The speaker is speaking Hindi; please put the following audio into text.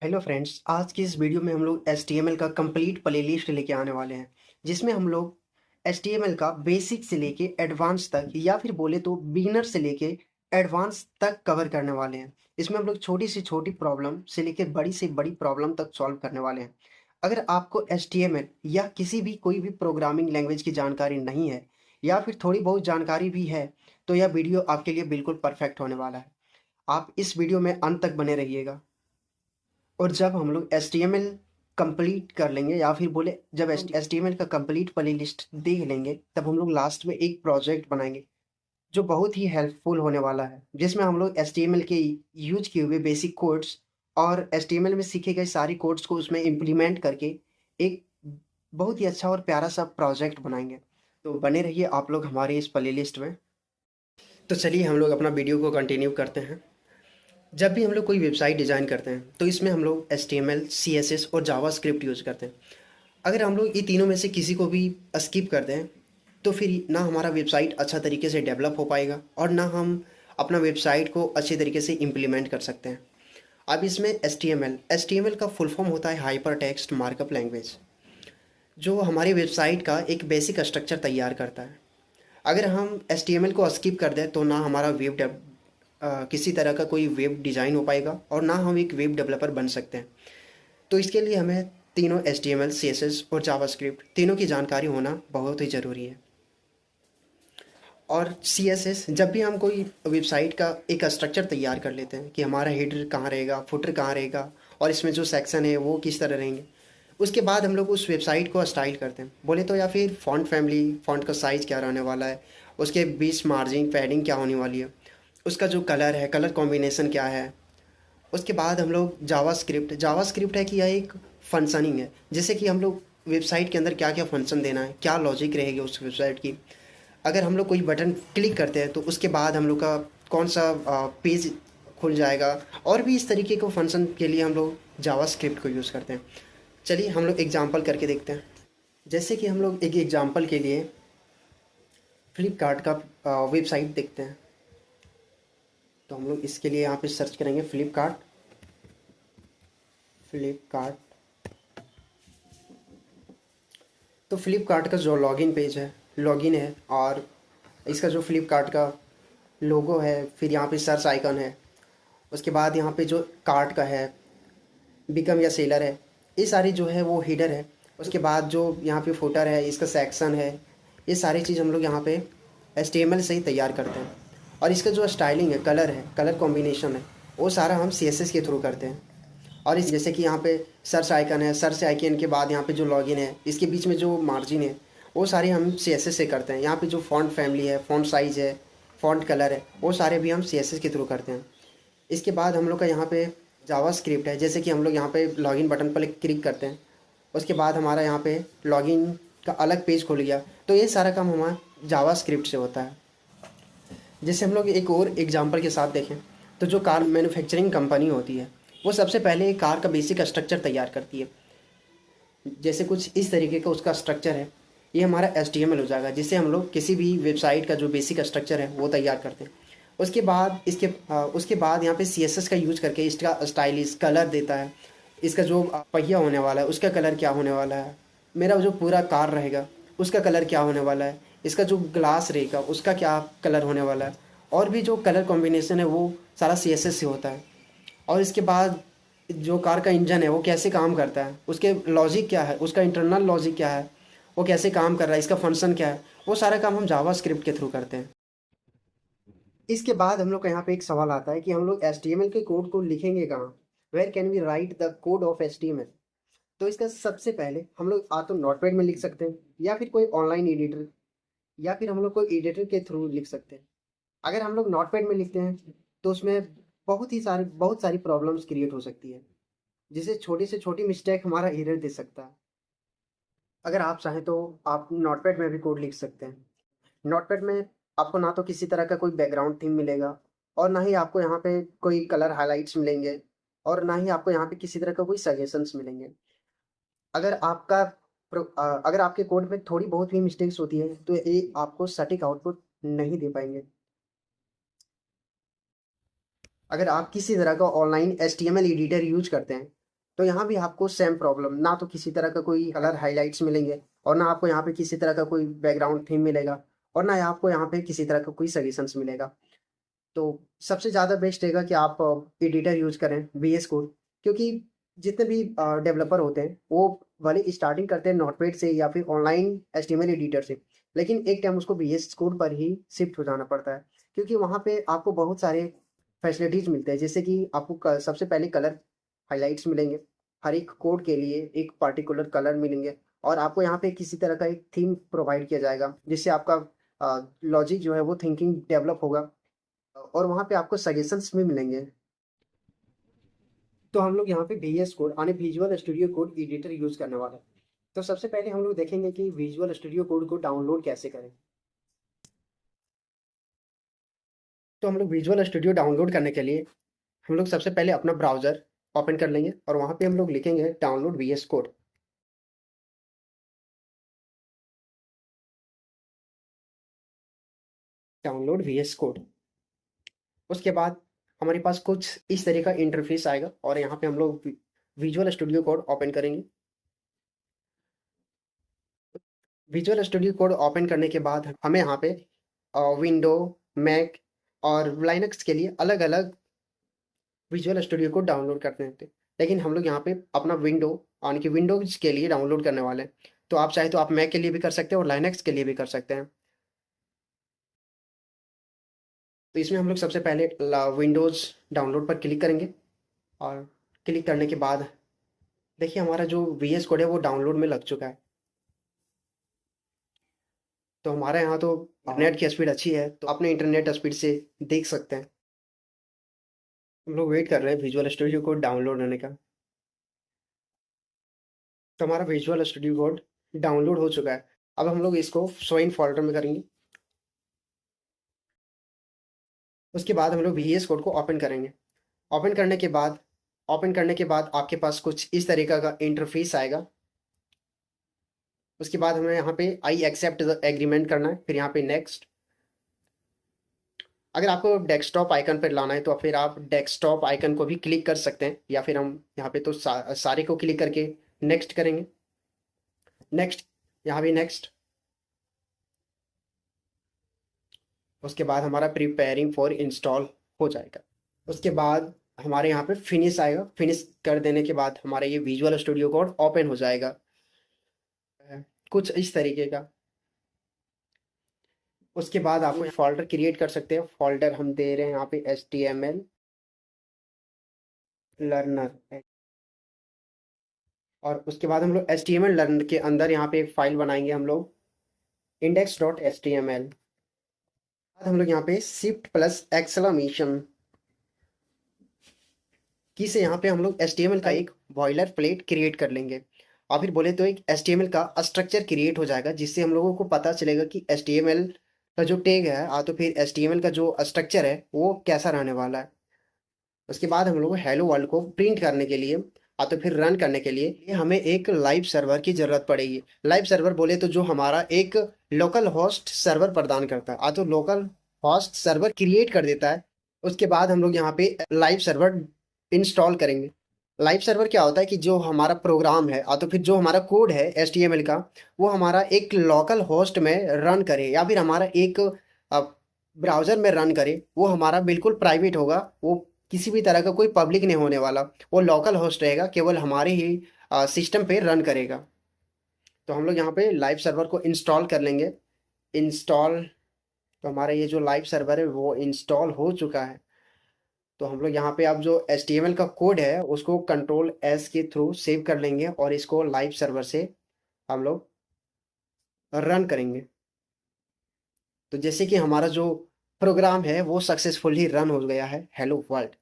हेलो फ्रेंड्स, आज की इस वीडियो में हम लोग HTML का कंप्लीट प्लेलिस्ट लेके आने वाले हैं, जिसमें हम लोग HTML का बेसिक से लेके एडवांस तक या फिर बोले तो बिगिनर से लेके एडवांस तक कवर करने वाले हैं। इसमें हम लोग छोटी से छोटी प्रॉब्लम से लेके बड़ी से बड़ी प्रॉब्लम तक सॉल्व करने वाले हैं। अगर आपको HTML या किसी भी कोई भी प्रोग्रामिंग लैंग्वेज की जानकारी नहीं है या फिर थोड़ी बहुत जानकारी भी है, तो यह वीडियो आपके लिए बिल्कुल परफेक्ट होने वाला है। आप इस वीडियो में अंत तक बने रहिएगा। और जब हम लोग HTML कंप्लीट कर लेंगे या फिर बोले जब HTML का कंप्लीट प्लेलिस्ट देख लेंगे, तब हम लोग लास्ट में एक प्रोजेक्ट बनाएंगे जो बहुत ही हेल्पफुल होने वाला है, जिसमें हम लोग HTML के यूज किए हुए बेसिक कोड्स और HTML में सीखे गए सारी कोड्स को उसमें इम्प्लीमेंट करके एक बहुत ही अच्छा और प्यारा सा प्रोजेक्ट बनाएंगे। तो बने रहिए आप लोग हमारे इस प्लेलिस्ट में। तो चलिए हम लोग अपना वीडियो को कंटिन्यू करते हैं। जब भी हम लोग कोई वेबसाइट डिज़ाइन करते हैं तो इसमें हम लोग HTML, CSS और जावास्क्रिप्ट यूज़ करते हैं। अगर हम लोग ये तीनों में से किसी को भी स्किप कर दें तो फिर ना हमारा वेबसाइट अच्छा तरीके से डेवलप हो पाएगा और ना हम अपना वेबसाइट को अच्छे तरीके से इम्प्लीमेंट कर सकते हैं। अब इसमें HTML का फुल फॉर्म होता है हाइपर टेक्स्ट मार्कअप लैंग्वेज, जो हमारी वेबसाइट का एक बेसिक स्ट्रक्चर तैयार करता है। अगर हम HTML को स्किप कर दें तो ना हमारा किसी तरह का कोई वेब डिज़ाइन हो पाएगा और ना हम एक वेब डेवलपर बन सकते हैं। तो इसके लिए हमें तीनों HTML, CSS और जावास्क्रिप्ट तीनों की जानकारी होना बहुत ही ज़रूरी है। और CSS, जब भी हम कोई वेबसाइट का एक स्ट्रक्चर तैयार कर लेते हैं कि हमारा हेडर कहाँ रहेगा, फुटर कहाँ रहेगा और इसमें जो सेक्शन है वो किस तरह रहेंगे, उसके बाद हम लोग उस वेबसाइट को स्टाइल करते हैं बोले तो, या फिर फ़ॉन्ट फैमिली, फ़ॉन्ट का साइज़ क्या रहने वाला है, उसके बीच मार्जिन पैडिंग क्या होने वाली है, उसका जो कलर है, कलर कॉम्बिनेशन क्या है। उसके बाद हम लोग जावास्क्रिप्ट है कि यह एक फंक्शनिंग है, जैसे कि हम लोग वेबसाइट के अंदर क्या क्या फंक्शन देना है, क्या लॉजिक रहेगी उस वेबसाइट की। अगर हम लोग कोई बटन क्लिक करते हैं तो उसके बाद हम लोग का कौन सा पेज खुल जाएगा, और भी इस तरीके के फंक्शन के लिए हम लोग जावास्क्रिप्ट को यूज़ करते हैं। चलिए हम लोग एग्जांपल करके देखते हैं। जैसे कि हम लोग एक एग्जांपल के लिए फ्लिपकार्ट का वेबसाइट देखते हैं। तो हम लोग इसके लिए यहाँ पे सर्च करेंगे फ्लिपकार्ट। तो फ्लिपकार्ट का जो लॉगिन पेज है, लॉगिन है, और इसका जो फ्लिपकार्ट का लोगो है, फिर यहाँ पे सर्च आइकन है, उसके बाद यहाँ पे जो कार्ट का है, बिकम या सेलर है, ये सारी जो है वो हीडर है। उसके बाद जो यहाँ पे फुटर है, इसका सेक्शन है, ये सारी चीज़ हम लोग यहाँ पे HTML से ही तैयार करते हैं। और इसका जो स्टाइलिंग है, कलर कॉम्बिनेशन है, वो सारा हम CSS के थ्रू करते हैं। और इस जैसे कि यहाँ पे सर्च आइकन है, सर्च आइकन के बाद यहाँ पे जो लॉगिन है, इसके बीच में जो मार्जिन है, वो सारे हम CSS से करते हैं। यहाँ पे जो फॉन्ट फैमिली है, फॉन्ट साइज़ है, फॉन्ट कलर है, वो सारे भी हम CSS के थ्रू करते हैं। इसके बाद हम लोग का यहाँ पे जावास्क्रिप्ट है, जैसे कि हम लोग यहाँ पे लॉगिन बटन पर क्लिक करते हैं, उसके बाद हमारा यहाँ पे लॉगिन का अलग पेज खुल गया। तो ये सारा काम हमारा जावास्क्रिप्ट से होता है। जैसे हम लोग एक और एग्जांपल के साथ देखें तो जो कार मैन्युफैक्चरिंग कंपनी होती है, वो सबसे पहले एक कार का बेसिक स्ट्रक्चर तैयार करती है। जैसे कुछ इस तरीके का उसका स्ट्रक्चर है, ये हमारा HTML हो जाएगा, जिससे हम लोग किसी भी वेबसाइट का जो बेसिक स्ट्रक्चर है वो तैयार करते हैं। उसके बाद यहाँ पे CSS का यूज करके इसका स्टाइलिश कलर देता है। इसका जो पहिया होने वाला है उसका कलर क्या होने वाला है, मेरा जो पूरा कार रहेगा उसका कलर क्या होने वाला है, इसका जो ग्लास रहेगा उसका क्या कलर होने वाला है, और भी जो कलर कॉम्बिनेशन है वो सारा CSS से होता है। और इसके बाद जो कार का इंजन है वो कैसे काम करता है, उसके लॉजिक क्या है, उसका इंटरनल लॉजिक क्या है, वो कैसे काम कर रहा है, इसका फंक्शन क्या है, वो सारा काम हम जावास्क्रिप्ट के थ्रू करते हैं। इसके बाद हम लोग का यहाँ पे एक सवाल आता है कि हम लोग HTML के कोड को लिखेंगे कहाँ, where can we write the code of HTML। तो इसका सबसे पहले हम लोग आ तो नोटपैड में लिख सकते हैं या फिर कोई ऑनलाइन एडिटर, या फिर हम लोग कोई एडिटर के थ्रू लिख सकते हैं। अगर हम लोग नोटपैड में लिखते हैं तो उसमें बहुत सारी प्रॉब्लम्स क्रिएट हो सकती है, जिसे छोटी से छोटी मिस्टेक हमारा एरर दे सकता है। अगर आप चाहें तो आप नोटपैड में भी कोड लिख सकते हैं। नोटपैड में आपको ना तो किसी तरह का कोई बैकग्राउंड थीम मिलेगा, और ना ही आपको यहाँ पे कोई कलर हाइलाइट्स मिलेंगे, और ना ही आपको यहाँ पे किसी तरह का कोई सजेशंस मिलेंगे। अगर अगर आपके कोड में थोड़ी बहुत भी मिस्टेक्स होती है तो ये आपको सटीक आउटपुट नहीं दे पाएंगे। अगर आप किसी तरह का ऑनलाइन HTML एडिटर यूज करते हैं तो यहाँ भी आपको सेम प्रॉब्लम, ना तो किसी तरह का कोई कलर हाइलाइट्स मिलेंगे और ना आपको यहाँ पे किसी तरह का कोई बैकग्राउंड थीम मिलेगा और ना आपको यहाँ पे किसी तरह का कोई सजेशंस मिलेगा। तो सबसे ज़्यादा बेस्ट रहेगा कि आप एडिटर यूज़ करें VS कोड, क्योंकि जितने भी डेवलपर होते हैं वो भले स्टार्टिंग करते हैं नोटपैड से या फिर ऑनलाइन HTML एडिटर से, लेकिन एक टाइम उसको VS कोड पर ही शिफ्ट हो जाना पड़ता है, क्योंकि वहाँ पे आपको बहुत सारे फैसिलिटीज़ मिलते हैं, जैसे कि आपको सबसे पहले कलर हाइलाइट्स मिलेंगे, हर एक कोड के लिए एक पार्टिकुलर कलर मिलेंगे और आपको यहाँ पे किसी तरह का एक थीम प्रोवाइड किया जाएगा जिससे आपका लॉजिक जो है वो थिंकिंग डेवलप होगा और वहाँ पे आपको सजेशंस भी मिलेंगे। तो हम लोग यहाँ पे VS कोड यानी visual studio code editor use करने वाले हैं। तो सबसे पहले हम लोग देखेंगे कि विजुअल स्टूडियो कोड को डाउनलोड कैसे करें। तो हम लोग विजुअल स्टूडियो डाउनलोड करने के लिए हम लोग सबसे पहले अपना ब्राउज़र ओपन कर लेंगे और वहाँ पे हम लोग लिखेंगे download VS code. Download VS code. उसके बाद हमारे पास कुछ इस तरह का इंटरफेस आएगा और यहाँ पे हम लोग विजुअल स्टूडियो कोड ओपन करेंगे। विजुअल स्टूडियो कोड ओपन करने के बाद हमें यहाँ पे विंडो, मैक और लाइनक्स के लिए अलग अलग विजुअल स्टूडियो कोड डाउनलोड करते हैं, लेकिन हम लोग यहाँ पे अपना यानी कि विंडोज के लिए डाउनलोड करने वाले हैं। तो आप चाहे तो आप मैक के लिए भी कर सकते हैं और लाइनक्स के लिए भी कर सकते हैं। तो इसमें हम लोग सबसे पहले विंडोज़ डाउनलोड पर क्लिक करेंगे और क्लिक करने के बाद देखिए हमारा जो VS कोड है वो डाउनलोड में लग चुका है। तो हमारे यहाँ तो नेट की स्पीड अच्छी है, तो अपने इंटरनेट स्पीड से देख सकते हैं। हम लोग वेट कर रहे हैं विजुअल स्टूडियो कोड डाउनलोड होने का। तो हमारा विजुअल स्टूडियो कोड डाउनलोड हो चुका है। अब हम लोग इसको शो इन फोल्डर में करेंगे। उसके बाद हम लोग VS कोड को ओपन करेंगे। ओपन करने के बाद आपके पास कुछ इस तरीका का इंटरफेस आएगा। उसके बाद हमें यहाँ पे आई एक्सेप्ट द एग्रीमेंट करना है, फिर यहाँ पे नेक्स्ट। अगर आपको डेस्कटॉप आइकन पर लाना है तो फिर आप डेस्कटॉप आइकन को भी क्लिक कर सकते हैं, या फिर हम यहाँ पे तो सारे को क्लिक करके नेक्स्ट करेंगे। नेक्स्ट, यहाँ भी नेक्स्ट। उसके बाद हमारा प्रिपेयरिंग फॉर इंस्टॉल हो जाएगा। उसके बाद हमारे यहाँ पे फिनिश आएगा। फिनिश कर देने के बाद हमारा ये विजुअल स्टूडियो कोड ओपन हो जाएगा कुछ इस तरीके का। उसके बाद आप फोल्डर क्रिएट कर सकते हैं। फोल्डर हम दे रहे हैं यहाँ पे HTML लर्नर, और उसके बाद हम लोग HTML लर्नर के अंदर यहाँ पे एक फाइल बनाएंगे हम लोग index.html। हम लोग यहाँ पे शिफ्ट प्लस एक्सक्लेमेशन की से यहाँ पे हम लोग HTML का एक बॉयलर प्लेट क्रिएट कर लेंगे, और फिर बोले तो एक HTML का स्ट्रक्चर क्रिएट हो जाएगा, जिससे हम लोगों को पता चलेगा कि HTML का जो टैग है तो फिर HTML का जो स्ट्रक्चर है वो कैसा रहने वाला है। उसके बाद हम लोग हेलो वर्ल्ड को प्रिंट करने के लिए तो फिर रन करने के लिए हमें एक लाइव सर्वर की ज़रूरत पड़ेगी। लाइव सर्वर बोले तो जो हमारा एक लोकल होस्ट सर्वर प्रदान करता है, तो लोकल होस्ट सर्वर क्रिएट कर देता है। उसके बाद हम लोग यहाँ पे लाइव सर्वर इंस्टॉल करेंगे। लाइव सर्वर क्या होता है कि जो हमारा प्रोग्राम है तो फिर जो हमारा कोड है HTML का, वो हमारा एक लोकल होस्ट में रन करे या फिर हमारा एक ब्राउज़र में रन करे। वो हमारा बिल्कुल प्राइवेट होगा, वो किसी भी तरह का कोई पब्लिक नहीं होने वाला। वो लोकल होस्ट रहेगा, केवल हमारे ही सिस्टम पे रन करेगा। तो हम लोग यहाँ पे लाइव सर्वर को इंस्टॉल कर लेंगे। इंस्टॉल, तो हमारा ये जो लाइव सर्वर है वो इंस्टॉल हो चुका है। तो हम लोग यहाँ पे अब जो HTML का कोड है उसको Ctrl+S के थ्रू सेव कर लेंगे और इसको लाइव सर्वर से हम लोग रन करेंगे। तो जैसे कि हमारा जो प्रोग्राम है वो सक्सेसफुली रन हो गया है, हेलो वर्ल्ड।